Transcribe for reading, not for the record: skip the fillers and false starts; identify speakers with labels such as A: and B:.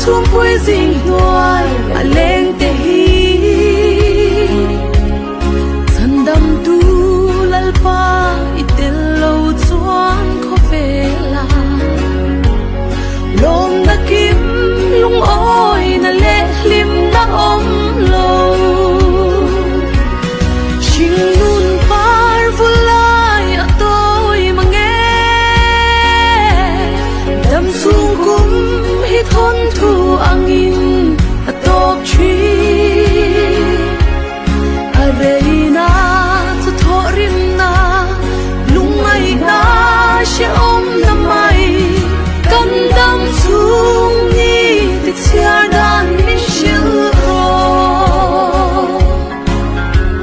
A: chuông cuối dinh hoài mà lên tê hi dần đầm tu lal pa itel lâu chuan khó về là lom na kim lung ôi na lệ lim na ôm lâu chinh nun par vulai a tôi mà nghe đầm xuống cung hít hôn thu angin